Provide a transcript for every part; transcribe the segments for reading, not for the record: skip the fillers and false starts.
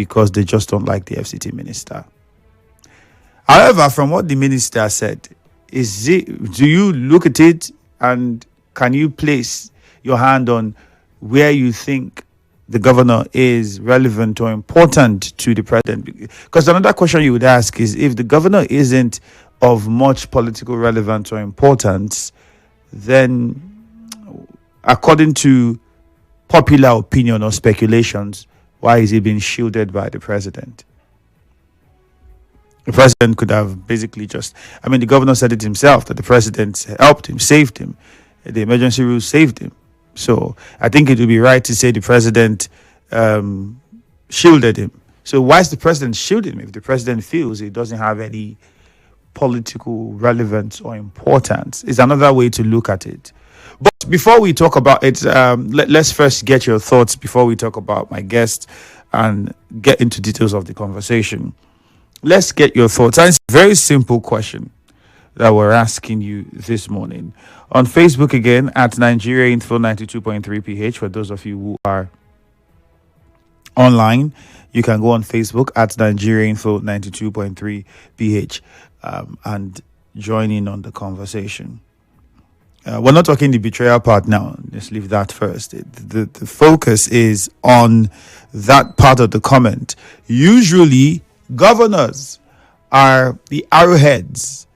because they just don't like the FCT minister. However, from what the minister said, do you look at it and can you place your hand on where you think the governor is relevant or important to the president? Because another question you would ask is, if the governor isn't of much political relevance or importance, then according to popular opinion or speculations, why is he being shielded by the president? The president could have basically the governor said it himself that the president helped him, saved him. The emergency rules saved him. So I think it would be right to say the president shielded him. So why is the president shielding him if the president feels he doesn't have any political relevance or importance? Is another way to look at it. But before we talk about it, let's first get your thoughts before we talk about my guest and get into details of the conversation. Let's get your thoughts. And it's a very simple question that we're asking you this morning. On Facebook again, at Nigeria Info 92.3 PH, for those of you who are online, you can go on Facebook at Nigeria Info 92.3 PH and join in on the conversation. We're not talking the betrayal part now. Let's leave that first. The focus is on that part of the comment. Usually, governors are the arrowheads.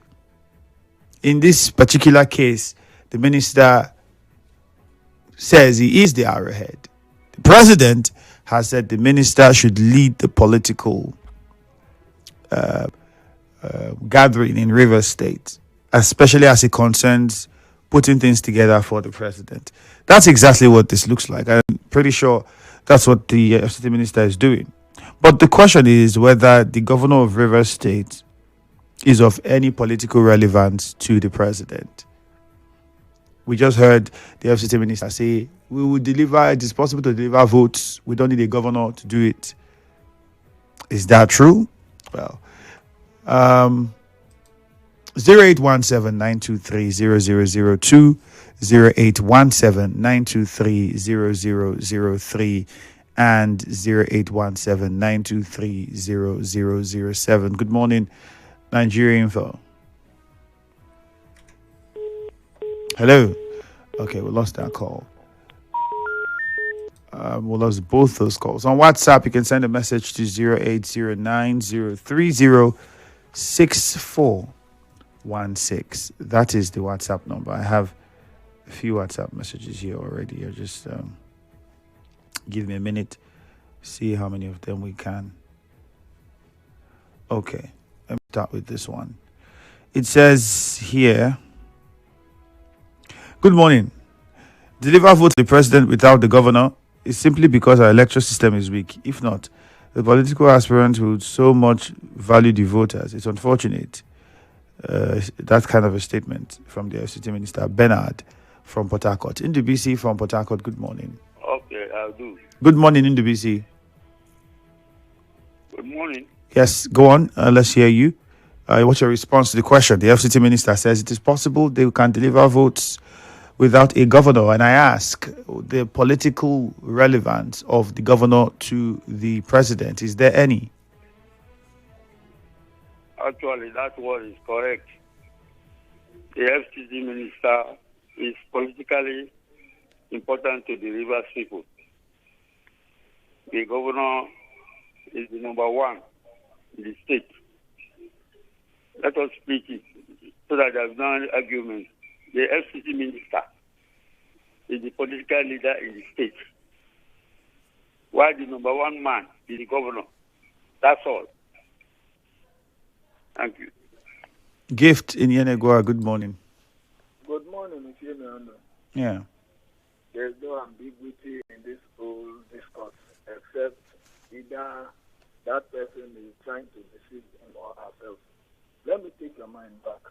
In this particular case, the minister says he is the arrowhead. The president has said the minister should lead the political gathering in Rivers State, especially as it concerns putting things together for the president. That's exactly what this looks like. I'm pretty sure that's what the FCT minister is doing. But the question is whether the governor of Rivers State is of any political relevance to the president. We just heard the FCT minister say, we will deliver, it is possible to deliver votes. We don't need a governor to do it. Is that true? Well, 0817-923-0002, 0817-923-0003, and 0817-923-0007. Good morning, Nigeria Info. Hello. Okay, we lost that call. We lost both those calls. On WhatsApp, you can send a message to 0809-030-6416. That is the WhatsApp number. I have a few WhatsApp messages here already. I'll just give me a minute, see how many of them we can. Okay, let me start with this one. It says here, good morning. Deliver vote to the president without the governor is simply because our electoral system is weak. If not, the political aspirants would so much value the voters. It's unfortunate. That's kind of a statement from the FCT Minister Bernard from Port Harcourt. Indubisi from Port Harcourt, good morning. Okay, I'll do. Good morning, Indubisi. Good morning. Yes, go on. Let's hear you. What's your response to the question? The FCT Minister says it is possible they can deliver votes without a governor. And I ask, the political relevance of the governor to the president, is there any? Actually, that word is correct. The FCT minister is politically important to the Rivers people. The governor is the number one in the state. Let us split it so that there's no argument. The FCT minister is the political leader in the state, while the number one man is the governor. That's all. Thank you. Gift in Yenegua, good morning. Good morning, Ifiemi Andrew. Yeah. There's no ambiguity in this whole discourse, except either that person is trying to deceive him or herself. Let me take your mind back.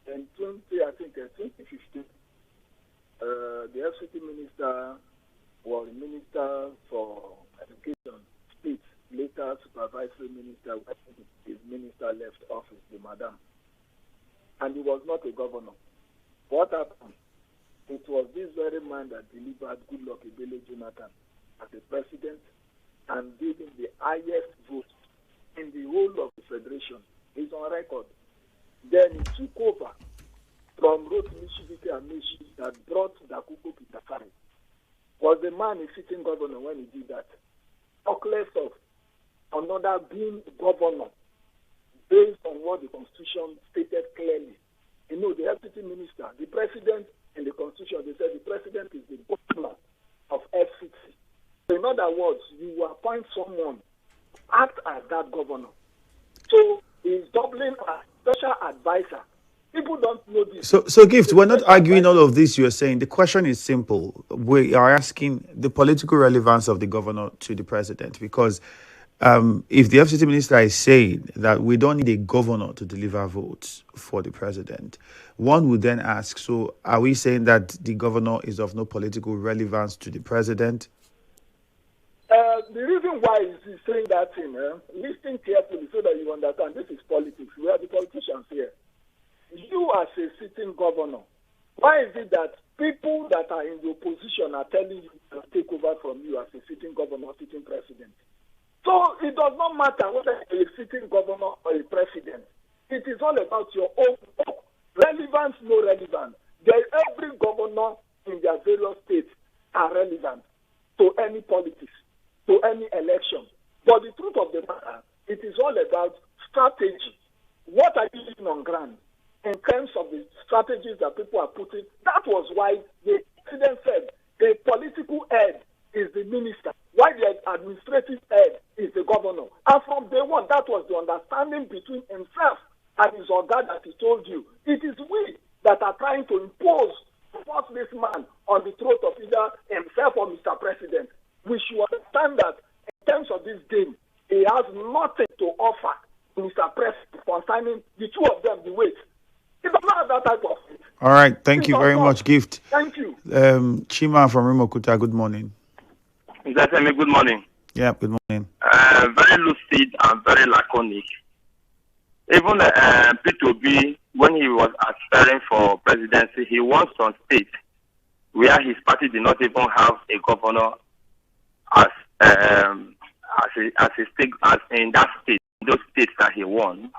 In 2015, the FCT minister was minister for education, state, later supervisory minister when his minister left office, the madam. And he was not a governor. What happened? It was this very man that delivered Goodluck Ebele Jonathan as the president and giving the highest vote in the whole of the federation. Is on record. Then he took over from Rotimi Shibike and Mishi that brought Dakuko Pitafari. Was the man a sitting governor when he did that? Talk less of another being governor based on what the Constitution stated clearly. You know, the deputy minister, the president in the Constitution, they said the president is the governor of FCT. So in other words, you appoint someone act as that governor. So he's doubling as special advisor. People don't know this. So Gift, we're not arguing all of this you're saying. The question is simple. We are asking the political relevance of the governor to the president, because if the FCT minister is saying that we don't need a governor to deliver votes for the president, one would then ask, so are we saying that the governor is of no political relevance to the president? The reason why he's saying that thing, listen carefully so that you understand, this is politics. We are the politicians here. You as a sitting governor, why is it that people that are in the opposition are telling you to take over from you as a sitting governor, sitting president? So it does not matter whether you're a sitting governor or a president. It is all about your own work. Relevance, no relevance. Every governor in their various states are relevant to any politics, to any election. But the truth of the matter, it is all about strategy. What are you doing on ground in terms of the strategies that people are putting? That was why the president said the political head is the minister, while the administrative head is the governor. And from day one, that was the understanding between himself and his organ that he told you. It is we that are trying to force this man on the throat of either himself or Mr. President. We should understand that in terms of this game, he has nothing to offer Mr. President concerning the two of them, the weight. He does not have that type of thing. All right. Thank you very much, Gift. Thank you. Chima from Rimokuta, good morning. Ifiemi, good morning. Yeah, good morning. Very lucid and very laconic. Even P2B, when he was aspiring for presidency, he won some states where his party did not even have a governor as a state, as in that state, those states that he won.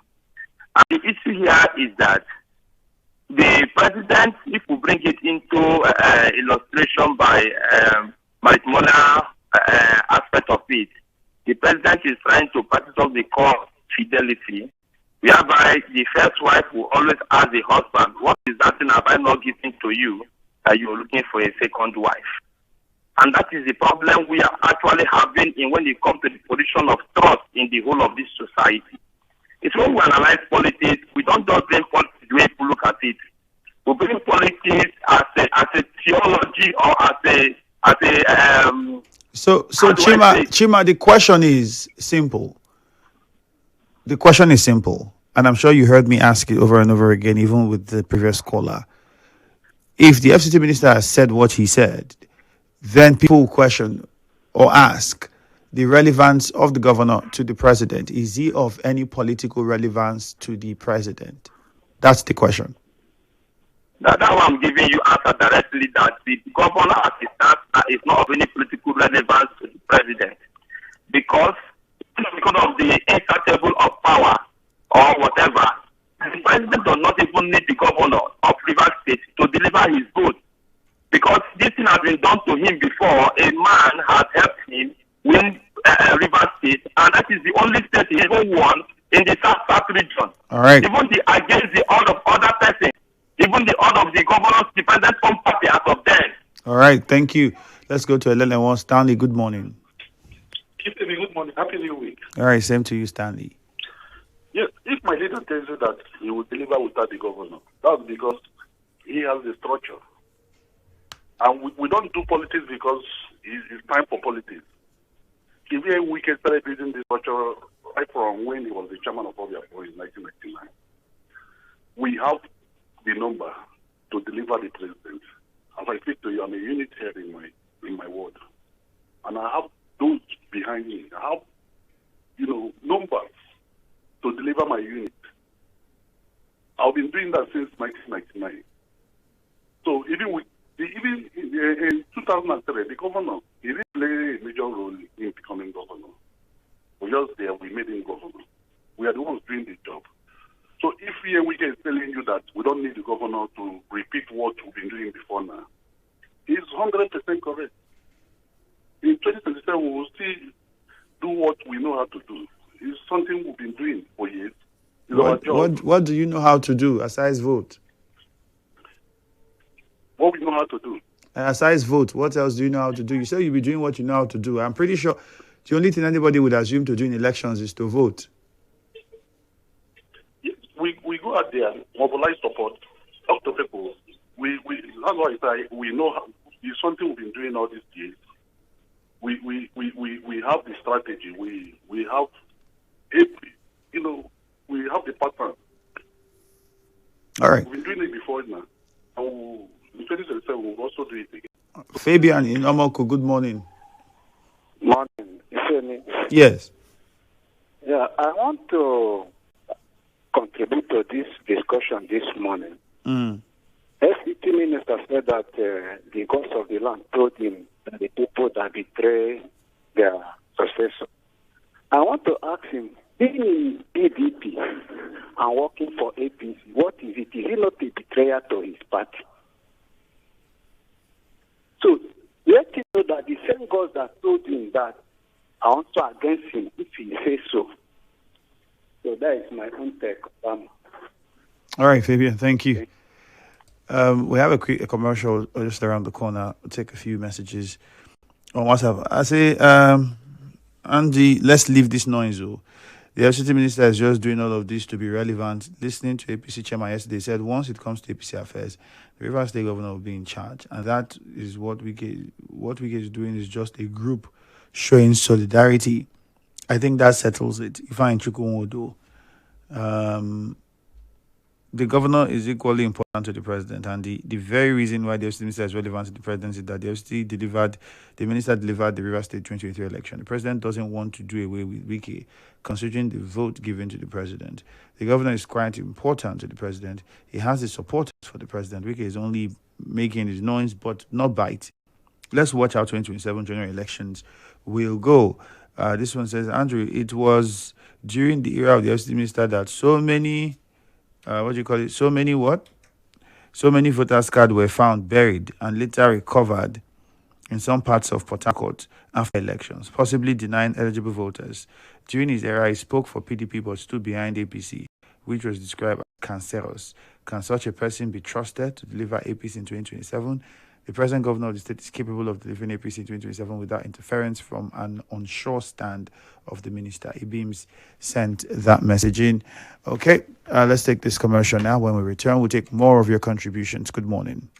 And the issue here is that the president, if we bring it into illustration by matrimonial aspect of it, the president is trying to practice what they call fidelity, whereby the first wife will always ask the husband, what is that thing have I not given to you that you're looking for a second wife? And that is the problem we are actually having when it comes to the position of trust in the whole of this society. It's when we analyze politics, we don't just bring politics the way people look at it. We bring politics as a theology or So Chima, the question is simple. The question is simple, and I'm sure you heard me ask it over and over again, even with the previous caller. If the FCT minister has said what he said, then people will question or ask the relevance of the governor to the president. Is he of any political relevance to the president? That's the question. That's how I'm giving you answer directly, that the governor as it stands is not of any political relevance to the president. Because of the insatiable of power or whatever, the president does not even need the governor of Rivers State to deliver his vote. Because this thing has been done to him before. A man has helped him win Rivers State, and that is the only state he even won in the South region. All right. Even against the order of other persons, even the order of the governor's dependent home party as of then. All right, thank you. Let's go to Relevance. Stanley, good morning. Good morning. Happy New Week. All right, same to you, Stanley. Yes, if my leader tells you that he will deliver without the governor, that's because he has the structure. And we don't do politics because it's time for politics. Ifiemi Wike started building this structure right from when he was the chairman of Obia in 1999. We have the number to deliver the president. As I speak to you, I'm a unit head in my ward. And I have those behind me. I have, numbers to deliver my unit. I've been doing that since 1999. So even with Even in 2003, the governor, he didn't play a major role in becoming governor. We just there, we made him governor. We are the ones doing the job. So if Wike is telling you that we don't need the governor to repeat what we've been doing before now, he's 100% correct. In 2027, we will still do what we know how to do. It's something we've been doing for years. It's our job. What do you know how to do aside vote? What we know how to do. Aside vote, what else do you know how to do? You say you'll be doing what you know how to do. I'm pretty sure the only thing anybody would assume to do in elections is to vote. Yes, we go out there, mobilize support, talk to people. That's why we know how, it's something we've been doing all these years. We have the strategy. We have we have the pattern. All right. We've been doing it before now. And in 2027, we'll also do it again. Fabian in Omoko, good morning. Morning. Ifiemi. Yes. Yeah, I want to contribute to this discussion this morning. SCT minister said that the gods of the land told him that the people that betray their successor. I want to ask him, being in PDP and working for APC, what is it? Is he not a betrayer to his party? So let him know that the same gods that told him that are also against him if he says so. So that is my own take. All right, Fabian, thank you. We have a commercial just around the corner. We'll take a few messages on WhatsApp. I say, Andy, let's leave this noise. The FCT minister is just doing all of this to be relevant. Listening to APC chairman yesterday, said once it comes to APC affairs, the Rivers State governor will be in charge, and that is what Wike is doing is just a group showing solidarity. I think that settles it. If I do, the governor is equally important to the president, and the very reason why the FCT minister is relevant to the president is that the minister delivered the Rivers State 2023 election. The president doesn't want to do away with Wike, considering the vote given to the president. The governor is quite important to the president. He has the supporters for the president. Wike is only making his noise, but not bite. Let's watch how 2027 general elections will go. This one says, Andrew, it was during the era of the FCT minister that so many So many voters' cards were found buried and later recovered in some parts of Port Harcourt after elections, possibly denying eligible voters. During his era, he spoke for PDP but stood behind APC, which was described as cancerous. Can such a person be trusted to deliver APC in 2027? The present governor of the state is capable of delivering APC in 2027 without interference from an unsure stand of the minister. Ibims sent that message in. Okay, let's take this commercial now. When we return, we'll take more of your contributions. Good morning.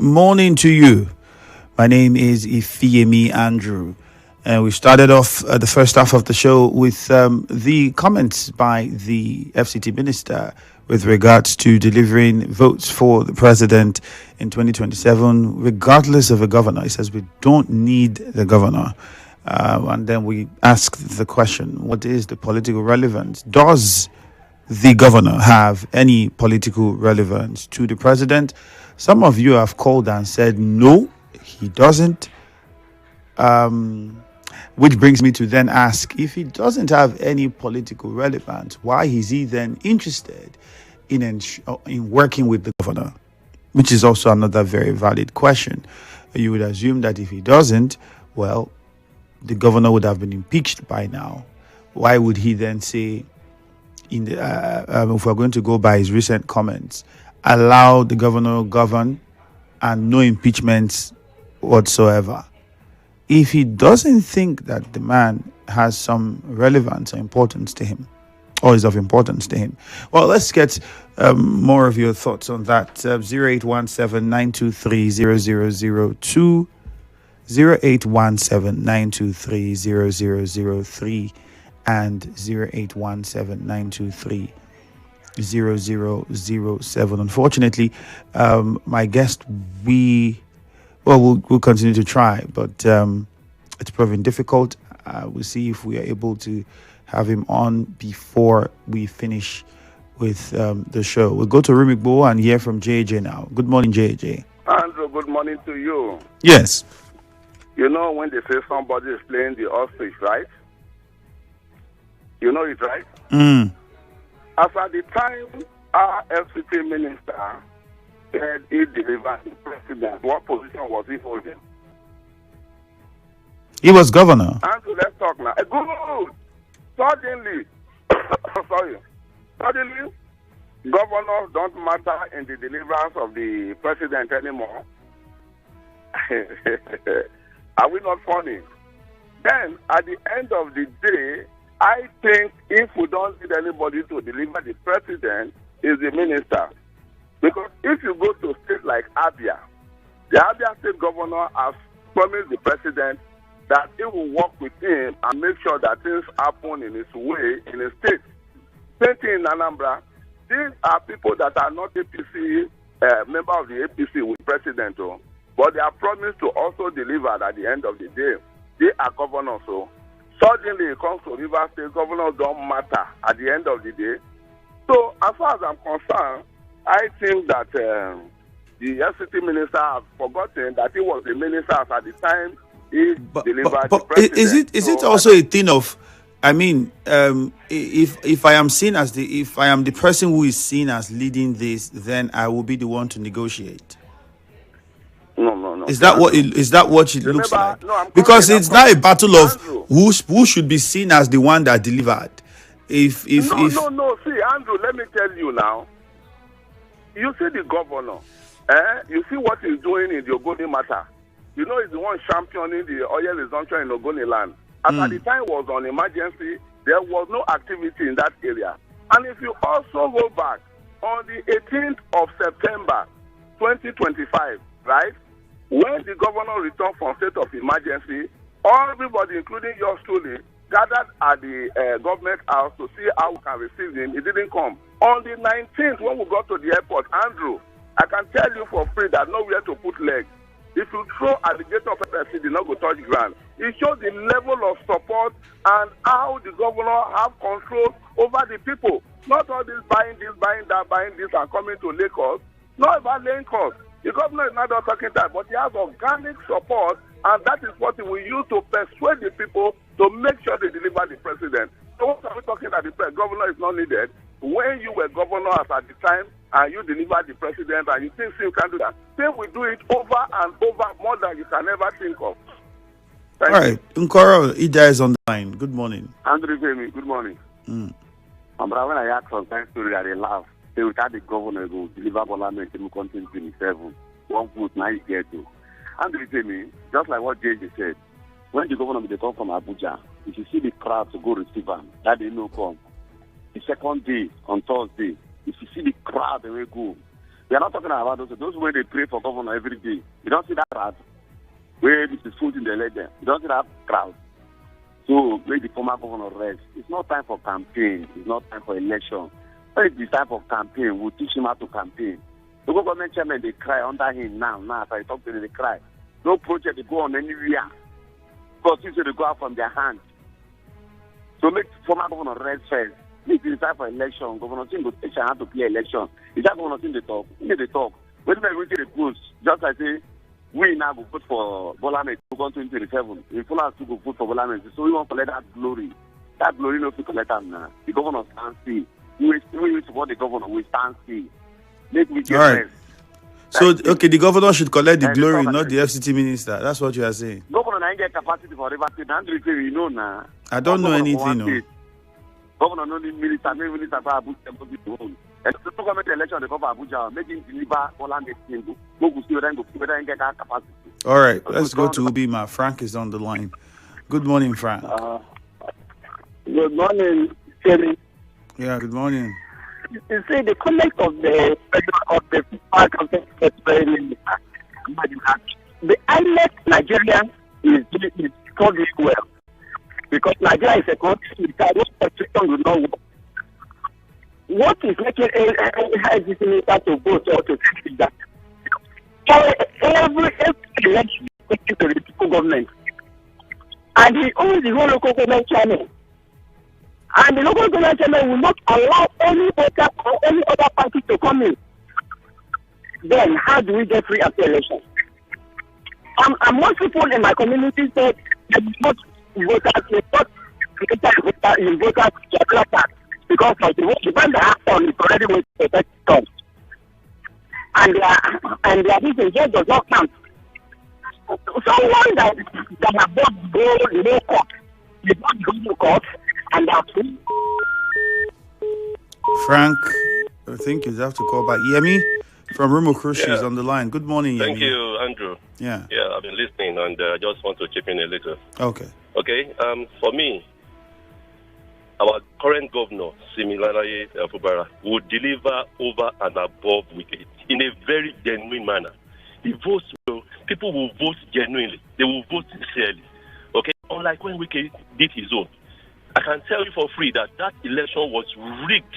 morning to you. My name is Ifiemi Andrew. And we started off the first half of the show with the comments by the FCT minister with regards to delivering votes for the president in 2027, regardless of a governor. He says we don't need the governor. And then we asked the question, what is the political relevance? Does the governor have any political relevance to the president? Some of you have called and said, no, he doesn't. Which brings me to then ask, if he doesn't have any political relevance, why is he then interested in working with the governor? Which is also another very valid question. You would assume that if he doesn't, well, the governor would have been impeached by now. Why would he then say, if we're going to go by his recent comments, allow the governor to govern and no impeachments whatsoever? If he doesn't think that the man has some relevance or importance to him, or is of importance to him, well, let's get more of your thoughts on that. 0817-923-0002, 0817-923-0003, and 0817-923-0007. Unfortunately, my guest, we'll continue to try, but it's proving difficult. We'll see if we are able to have him on before we finish with the show. We'll go to Rumigbo and hear from JJ now. Good morning, JJ. Andrew, good morning to you. Yes. You know when they say somebody is playing the ostrich, right? You know it, right? As at the time, our FCT minister said he delivered the president, what position was he holding? He was governor. Andrew, let's talk now. Good. Suddenly, governors don't matter in the deliverance of the president anymore. Are we not funny? Then, at the end of the day, I think if we don't need anybody to deliver the president, is the minister. Because if you go to a state like Abia, the Abia state governor has promised the president that he will work with him and make sure that things happen in his way in his state. Same thing in Anambra. These are people that are not APC, member of the APC with president, but they are promised to also deliver at the end of the day. They are governors, so suddenly it comes to Rivers State, governors don't matter at the end of the day. So as far as I'm concerned, I think that the FCT minister has forgotten that he was the minister at the time he delivered the president. Is it also a thing of, I mean, if I am the person who is seen as leading this, then I will be the one to negotiate. No. Is that what it looks like? No, because it's not a battle of who should be seen as the one that delivered. No. See, Andrew, let me tell you now. You see the governor. You see what he's doing in the Ogoni matter. You know, he's the one championing the oil resumption in Ogoni land. At the time was on emergency, there was no activity in that area. And if you also go back on the 18th of September 2025, right, when the governor returned from state of emergency, everybody, including yours truly, gathered at the government house to see how we can receive him. He didn't come. On the 19th, when we got to the airport, Andrew, I can tell you for free that nowhere to put legs. If you throw at the gate of FSC, they not go touch ground. It shows the level of support and how the governor have control over the people. Not all this, buying that, and coming to Lagos. Not about laying costs. The governor is not talking that, but he has organic support, and that is what he will use to persuade the people to make sure they deliver the president. So what are we talking that the governor is not needed? When you were governor at the time and you delivered the president and you think you can do that, then we do it over and over more than you can ever think of. All right. Nkoro, Ida is on the line. Good morning. Andrew, good morning. When I ask sometimes to that they laugh, they will tell the governor to deliver Parliament in 2027. One foot, now you get to. Andrew, just like what JJ said, when the governor will come from Abuja, if you see the crowd to go receive him, that they no come. The second day, on Thursday, if you see the crowd, they will go. We are not talking about those where they pray for governor every day. You don't see that crowd where Mrs. Fulton they let them. You don't see that crowd. So make the former governor rest. It's not time for campaign. It's not time for election. When it's the time for campaign, we'll teach him how to campaign. The government chairman, they cry under him now. Now, as I talk to them, they cry. No project they go on anywhere. Because things they go out from their hands. So make former governor rest first. If it's time for election, Governor Ting will take a hand to play election. Is that Governor Ting they talk? They talk. When they reach the post, just like say, we now go vote for Bola Ahmed to go to 2027. We follow us to go vote for Bola Ahmed. So we want to collect that glory. That glory no to collect them now. The governor stand still. We support the governor. We stand still. Make we get all right. So, okay, the governor should collect the glory, not the FCT minister. That's what you are saying. Governor ain't get capacity for Rivers State. Andrew, you know now. I don't know anything. No. Governor no need minister for Abuja. And the government election they go for Abuja, making deliver all and go see whether go get that capacity. All right, let's go to Ubima. Frank is on the line. Good morning, Frank. Good morning, Jerry. Yeah, good morning. You see, the comment of the the INEC Nigeria is doing well because Nigeria is a country that no constitution will not work. What is making this minister to vote or to say that every election is to the local government, and he owns the whole local government channel. And the local government chairman will not allow any voter or any other party to come in. Then how do we get free after election? And most people in my community said they will not voters, in voters because of the when they have done it's already waiting for 30 terms. And their business just does not count. Someone that have not go no court, did not go to court. And Frank, I think you have to call back. Yemi from Rumo Krushi is on the line. Good morning, Yemi. Thank you, Andrew. Yeah. Yeah, I've been listening and I just want to chip in a little. Okay. Okay, for me, our current governor, similarly, Fubara, would deliver over and above wickets in a very genuine manner. The votes people will vote genuinely. They will vote sincerely. Okay? Unlike when Wike did his own. I can tell you for free that election was rigged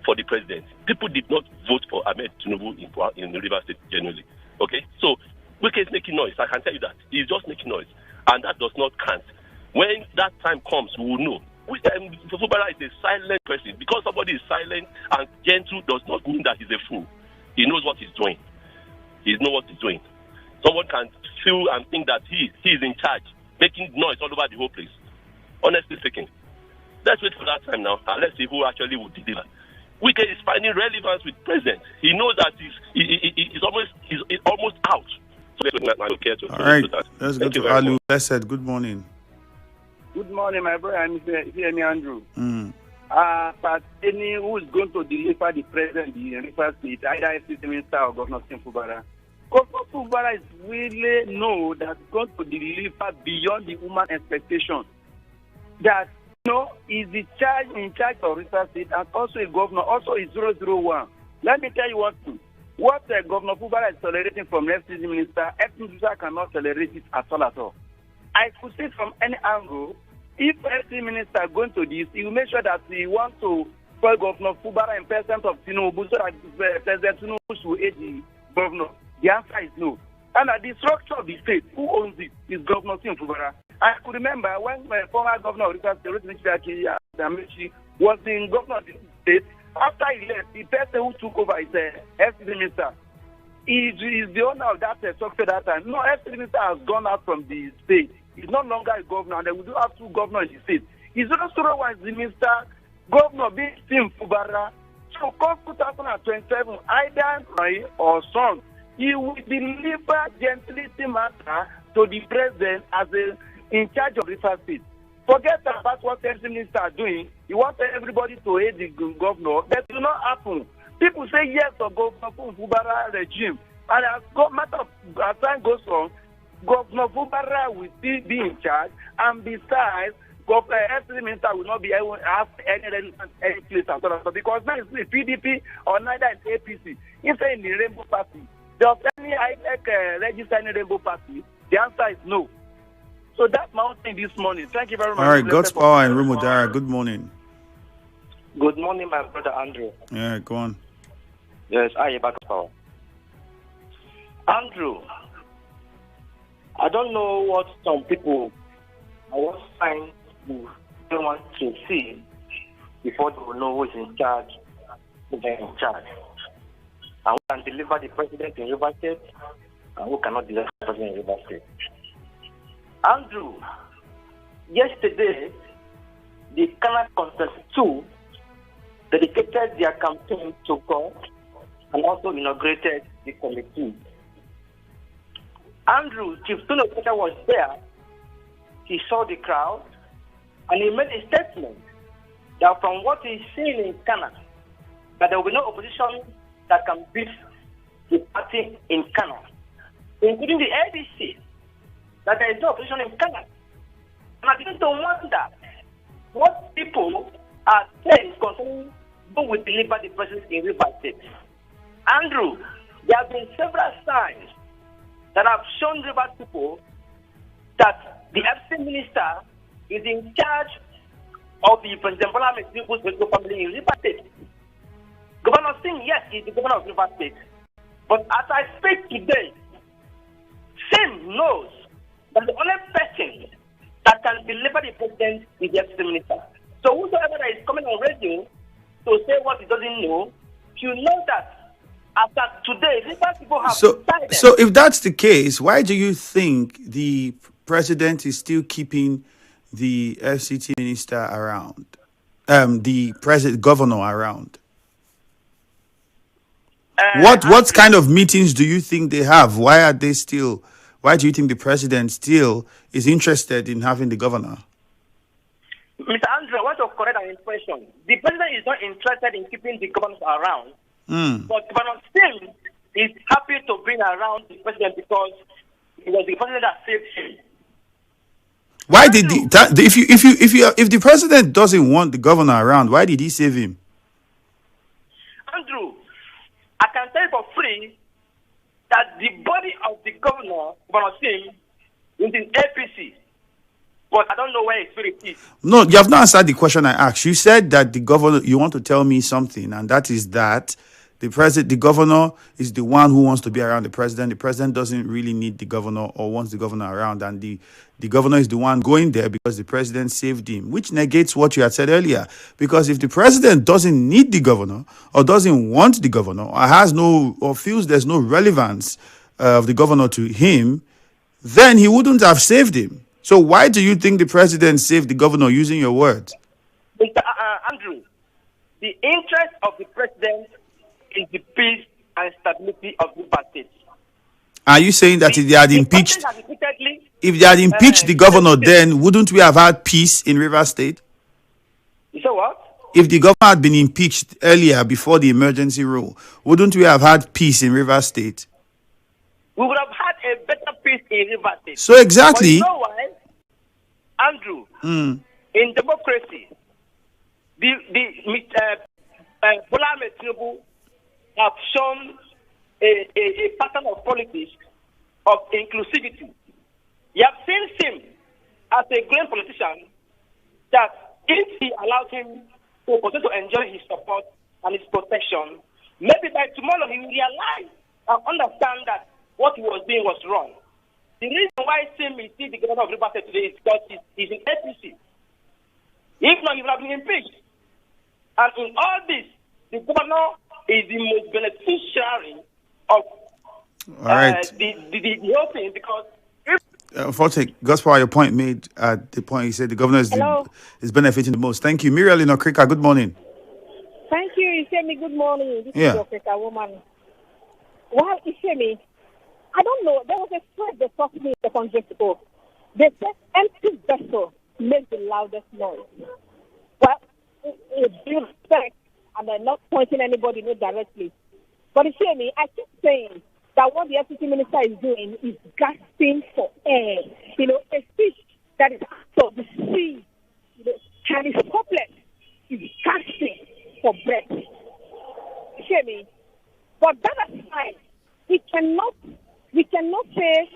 for the president. People did not vote for Ahmed Tinubu in the Rivers State genuinely. Okay? So, Wike is making noise. I can tell you that. He's just making noise. And that does not count. When that time comes, we will know. Fubara is a silent person. Because somebody is silent and gentle does not mean that he's a fool. He knows what he's doing. He knows what he's doing. Someone can feel and think that he is in charge, making noise all over the whole place. Honestly speaking, let's wait for that time now and let's see who actually will deliver. Wike is finding relevance with president. He knows that he's almost out. So all right, let's go to Alu. Blessed. Good morning. Good morning, my brother. I'm Ifiemi Andrew. But any who is going to deliver the president in Rivers State, either FCT minister or Governor Fubara. Governor Fubara is really know that he's going to deliver beyond the human expectation. That is in charge of Rivers State and also a governor, also is 001. Let me tell you what Governor Fubara is tolerating from FCT minister cannot tolerate it at all. I could say from any angle, if FCT minister going to this, he will make sure that he wants to spoil Governor Fubara in presence of Tinubu so that President Tinubu should aid the governor. The answer is no. And at the structure of the state, who owns it is Governor Fubara. I could remember when my former governor of Rivers State was in governor of the state. After he left, the person who took over is the FCT minister. He is the owner of that structure that time. No, FCT minister has gone out from the state. He's no longer a governor, and we do have two governors in the state. He's also one the minister, governor being Tim Fubara. So, come 2027, either Rai or son, he will deliver gentility matter to the president as in charge of Rivers State. Forget about what the minister are doing. He wants everybody to hate the governor. That will not happen. People say yes to Governor Fubara regime. And as time goes on, Governor Fubara will still be in charge. And besides, FCT minister will not be have any place at all because now it's PDP or neither in APC. If in the Rainbow Party, does any register in the Rainbow Party? The answer is no. So that's my own thing this morning. Thank you very much. All right, God's power and Rumodara. Good morning. Good morning, my brother Andrew. Yeah, go on. Yes, I back power. Andrew, I don't know what some people are what signs they want to see before they will know who is in charge, who is in charge. And who can deliver the president in Rivers State, and who cannot deliver the president in Rivers State. Andrew, yesterday, the Canada Conference 2 dedicated their campaign to God and also inaugurated the committee. Andrew, Chief Tinubu was there. He saw the crowd and he made a statement that from what he's seen in Canada, that there will be no opposition that can beat the party in Canada, including the ADC, that there is no opposition in Canada. And I begin to wonder what people are saying concerning who will deliver the president in Rivers State. Andrew, there have been several signs that have shown Rivers people that the FC minister is in charge of the President Bola Tinubu's political family in Rivers State. Governor Singh, yes, is the governor of Rivers State. But as I speak today, Singh knows that the only person that can deliver the president is the FC minister. So whosoever that is coming on radio to say what he doesn't know, you know that after today, Rivers people have decided. So if that's the case, why do you think the president is still keeping the FCT minister around, the governor around? What kind of meetings do you think they have? Why do you think the president still is interested in having the governor? Mr. Andrew, I want to correct an impression. The president is not interested in keeping the governors around. But Governor Singh is happy to bring around the president because it was the president that saved him. Why did if the president doesn't want the governor around, why did he save him? Andrew, I can tell you for free that the body of the governor Singh is in APC. But I don't know where his spirit is. No, you have not answered the question I asked. You said that the governor, you want to tell me something, and that is that the governor is the one who wants to be around the president. The president doesn't really need the governor or wants the governor around, and the governor is the one going there because the president saved him, which negates what you had said earlier. Because if the president doesn't need the governor or doesn't want the governor or feels there's no relevance of the governor to him, then he wouldn't have saved him. So why do you think the president saved the governor, using your words? Mr. Andrew, the interest of the president is the peace and stability of the state. Are you saying that if they had impeached the governor, then wouldn't we have had peace in Rivers State? You say what? If the governor had been impeached earlier before the emergency rule, wouldn't we have had peace in Rivers State? We would have had a better peace in Rivers State. So exactly. But you know why? Andrew, in democracy, Bola Tinubu have shown a pattern of politics of inclusivity. You have seen him as a great politician that if he allows him to continue to enjoy his support and his protection, maybe by tomorrow he will realize and understand that what he was doing was wrong. The reason why Sim is still the governor of Rivers State today is because he's in APC. If not, he would have been impeached. And in all this, the governor is the most beneficiary of the whole thing because Forte, Gospel, your point made at the point, he said the governor is benefiting the most. Thank you. Muriel in Okrika, good morning. Thank you, Ifiemi. Good morning. This is Okrika woman. Well, Ifiemi, I don't know. There was a thread that talked to me a second just ago. They said empty vessel makes the loudest noise. Well, with due respect, and I'm not pointing anybody directly. But Ifiemi, I keep saying that what the FCT minister is doing is gasping for air. You know, a fish that is out of the sea and his couplet is gasping for breath. You hear me? But that aside, we cannot say,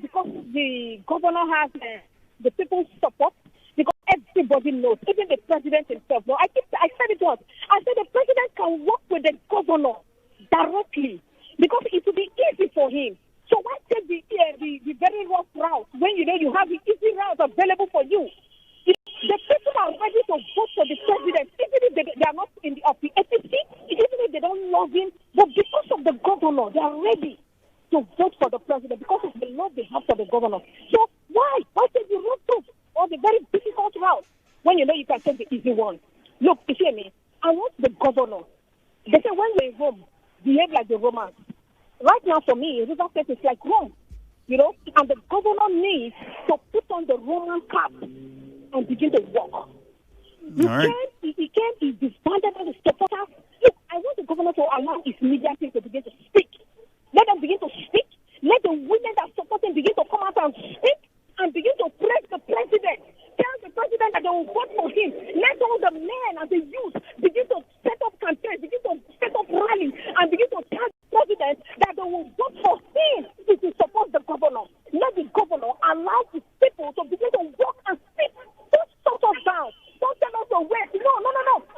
because the governor has the people's support, because everybody knows, even the president himself. No, I said it once. I said the president can work with the governor directly because it will be easy for him. So why take the very rough route when you have the easy route available for you? The people are ready to vote for the president, even if they are not of the APC, even if they don't love him, but because of the governor, they are ready to vote for the president because of the love they have for the governor. So why take the rough route or the very difficult route when you can take the easy one? Look, you hear me? I want the governor. They say when you're in Rome, behave like the Romans. Right now, for me, River State is like Rome, and the governor needs to put on the Roman cap and begin to walk. He disbanded all the supporters. Look, I want the governor to allow his media team to begin to speak. Let them begin to speak. Let the women that support him begin to come out and speak and begin to praise the president. Tell the president that they will vote for him. Let all the men and the youth begin to set up campaigns, begin to set up rallies, and begin to tell the president that they will vote for him to support the governor. Let the governor allow his people to begin to walk and speak. Don't shut us down. Don't tell us to wait. No.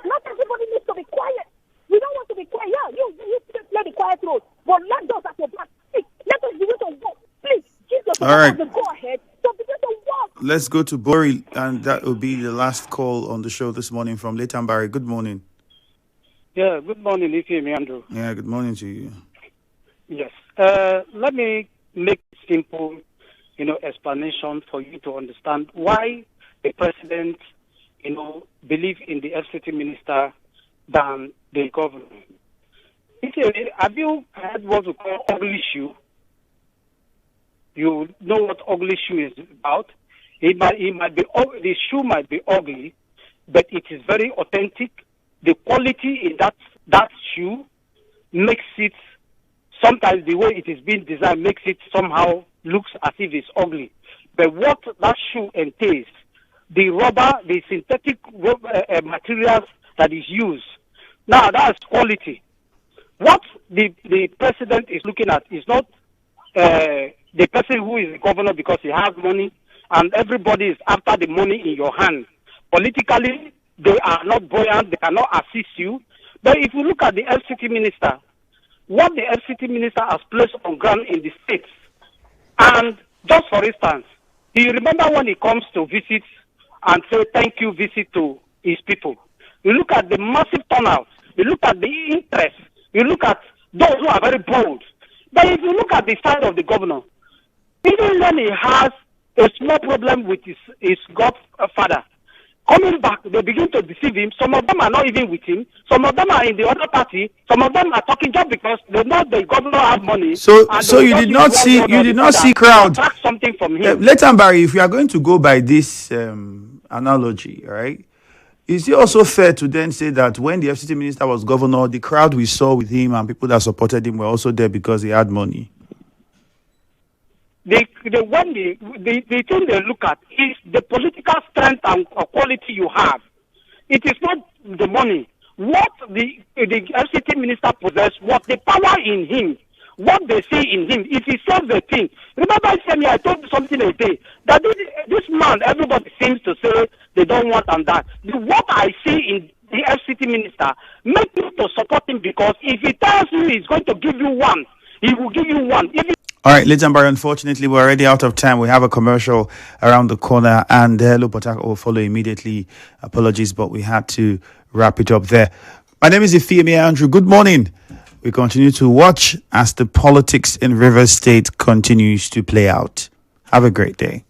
Not everybody needs to be quiet. We don't want to be quiet. Yeah, you play the quiet role. But let those at your back speak. Let us begin to walk. Please, Jesus, go ahead. So begin to walk. Let's go to Bori, and that will be the last call on the show this morning from Letambari. Good morning. Yeah, good morning, Ifiemi Andrew. Yeah, good morning to you. Yes. Let me make simple, explanation for you to understand why the president, believe in the FCT minister than the governor. Have you heard what we call ugly shoe? You know what ugly shoe is about? It might be the shoe might be ugly, but it is very authentic. The quality in that shoe makes it, sometimes the way it is being designed makes it somehow looks as if it's ugly. But what that shoe entails, the rubber, the synthetic materials that is used, now that's quality. What the president is looking at is not the person who is the governor because he has money and everybody is after the money in your hand. Politically, they are not buoyant, they cannot assist you. But if you look at the FCT minister, what the FCT minister has placed on ground in the states, and just for instance, do you remember when he comes to visit and say thank you visit to his people? You look at the massive turnout, you look at the interest, you look at those who are very bold. But if you look at the side of the governor, even when he has a small problem with his godfather, coming back, they begin to deceive him. Some of them are not even with him. Some of them are in the other party. Some of them are talking just because they know the governor has money. So you did not see crowd. Something from him. Letambari, if you are going to go by this analogy, right? Is it also fair to then say that when the FCT minister was governor, the crowd we saw with him and people that supported him were also there because he had money? The thing they look at is the political strength and quality you have. It is not the money. What the FCT minister possesses, what the power in him, what they see in him. If he says the thing, remember I told you something a day that this man, everybody seems to say they don't want and that. What I see in the FCT minister make you to support him because if he tells you he's going to give you one, he will give you one. All right, Letambari, unfortunately, we're already out of time. We have a commercial around the corner, and Hello Potako will follow immediately. Apologies, but we had to wrap it up there. My name is Ifiemi Andrew. Good morning. We continue to watch as the politics in Rivers State continues to play out. Have a great day.